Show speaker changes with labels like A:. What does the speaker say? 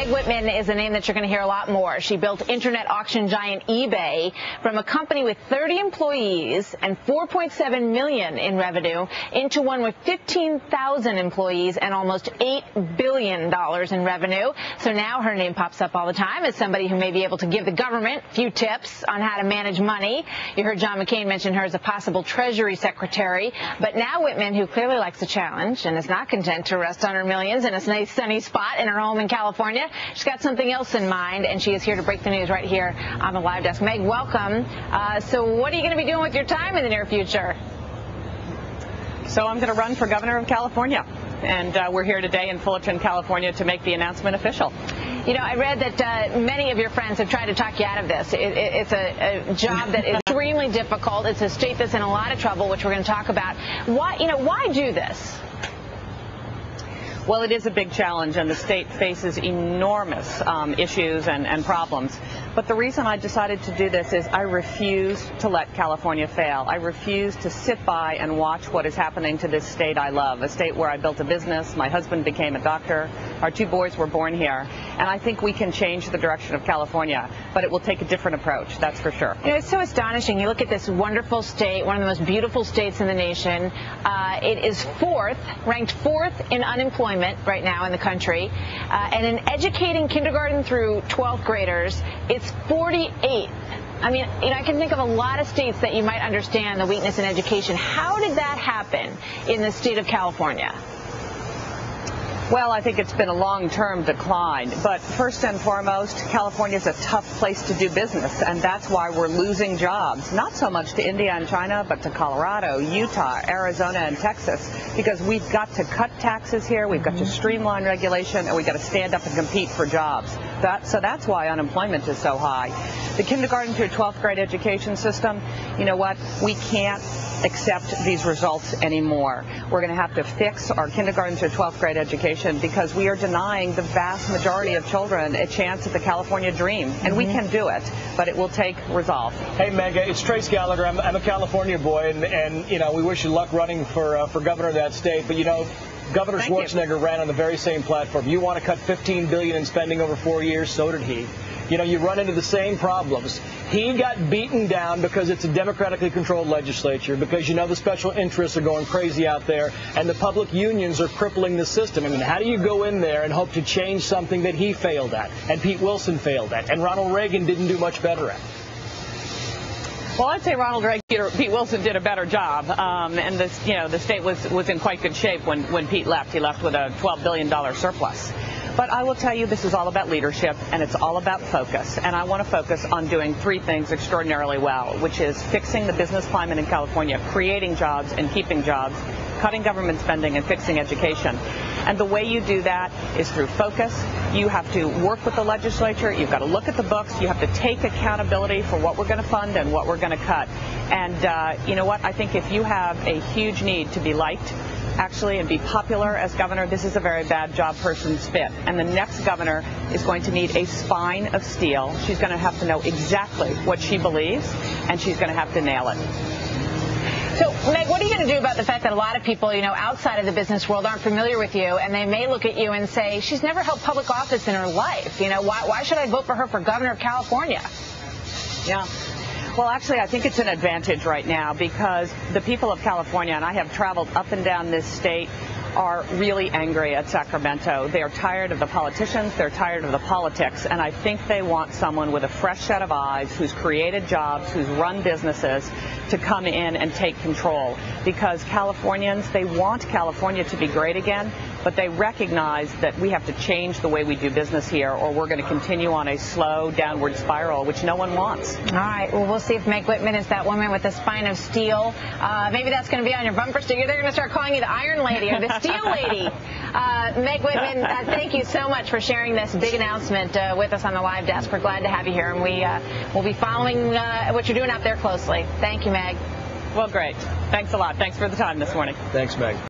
A: Meg Whitman is a name that you're going to hear a lot more. She built internet auction giant eBay from a company with 30 employees and $4.7 million in revenue into one with 15,000 employees and almost $8 billion in revenue. So now her name pops up all the time as somebody who may be able to give the government a few tips on how to manage money. You heard John McCain mention her as a possible Treasury Secretary. But now Whitman, who clearly likes a challenge and is not content to rest on her millions in a nice sunny spot in her home in California, she's got something else in mind, and she is here to break the news right here on the live desk. Meg, welcome. So what are you going to be doing with your time in the near future?
B: So I'm going to run for governor of California, and we're here today in Fullerton, California, to make the announcement official.
A: You know, I read that many of your friends have tried to talk you out of this. It's a job that is extremely difficult. It's a state that's in a lot of trouble, which we're going to talk about. Why do this?
B: Well, it is a big challenge, and the state faces enormous issues and problems. But the reason I decided to do this is I refuse to let California fail. I refuse to sit by and watch what is happening to this state I love, a state where I built a business, my husband became a doctor, our two boys were born here, and I think we can change the direction of California, but it will take a different approach, that's for sure.
A: You know, it's so astonishing. You look at this wonderful state, one of the most beautiful states in the nation. It is ranked fourth in unemployment right now in the country, and in educating kindergarten through 12th graders, it's 48th. I mean, I can think of a lot of states that you might understand the weakness in education. How did that happen in the state of California?
B: Well, I think it's been a long-term decline, but first and foremost, California is a tough place to do business, and that's why we're losing jobs, not so much to India and China, but to Colorado, Utah, Arizona, and Texas, because we've got to cut taxes here, we've got to streamline regulation, and we've got to stand up and compete for jobs. So that's why unemployment is so high. The kindergarten through 12th grade education system, you know what, we can't accept these results anymore. We're going to have to fix our kindergarten through 12th grade education because we are denying the vast majority of children a chance at the California dream, and we can do it, but it will take resolve.
C: Hey, Meg, it's Trace Gallagher. I'm a California boy, and you know, we wish you luck running for governor of that state, but you know, Governor Schwarzenegger ran on the very same platform. You want to cut $15 billion in spending over 4 years, so did he. You know, you run into the same problems. He got beaten down because it's a democratically controlled legislature, because, you know, the special interests are going crazy out there, and the public unions are crippling the system. I mean, how do you go in there and hope to change something that he failed at, and Pete Wilson failed at, and Ronald Reagan didn't do much better at?
B: Well, I'd say Ronald Reagan or Pete Wilson did a better job, and the state was in quite good shape when Pete left. He left with a $12 billion surplus. But I will tell you, this is all about leadership, and it's all about focus. And I want to focus on doing three things extraordinarily well, which is fixing the business climate in California, creating jobs and keeping jobs, cutting government spending, and fixing education. And the way you do that is through focus. You have to work with the legislature. You've got to look at the books. You have to take accountability for what we're going to fund and what we're going to cut. And you know what? I think if you have a huge need to be liked, actually, and be popular as governor, this is a very bad job person's fit. And the next governor is going to need a spine of steel. She's going to have to know exactly what she believes, and she's going to have to nail it.
A: So, Meg, what are you going to do about the fact that a lot of people, you know, outside of the business world aren't familiar with you, and they may look at you and say, she's never held public office in her life. You know, why should I vote for her for governor of California?
B: Yeah. Well, actually, I think it's an advantage right now because the people of California, and I have traveled up and down this state, are really angry at Sacramento. They are tired of the politicians, they're tired of the politics, and I think they want someone with a fresh set of eyes who's created jobs, who's run businesses, to come in and take control. Because Californians, they want California to be great again, but they recognize that we have to change the way we do business here, or we're going to continue on a slow downward spiral, which no one wants.
A: All right, well, we'll see if Meg Whitman is that woman with a spine of steel. Maybe that's going to be on your bumper sticker. They're going to start calling you the Iron Lady or the Steel Lady. Meg Whitman, thank you so much for sharing this big announcement with us on the live desk. We're glad to have you here, and we'll be following what you're doing out there closely. Thank you, Meg.
B: Well, great. Thanks a lot. Thanks for the time this morning.
C: Thanks, Meg.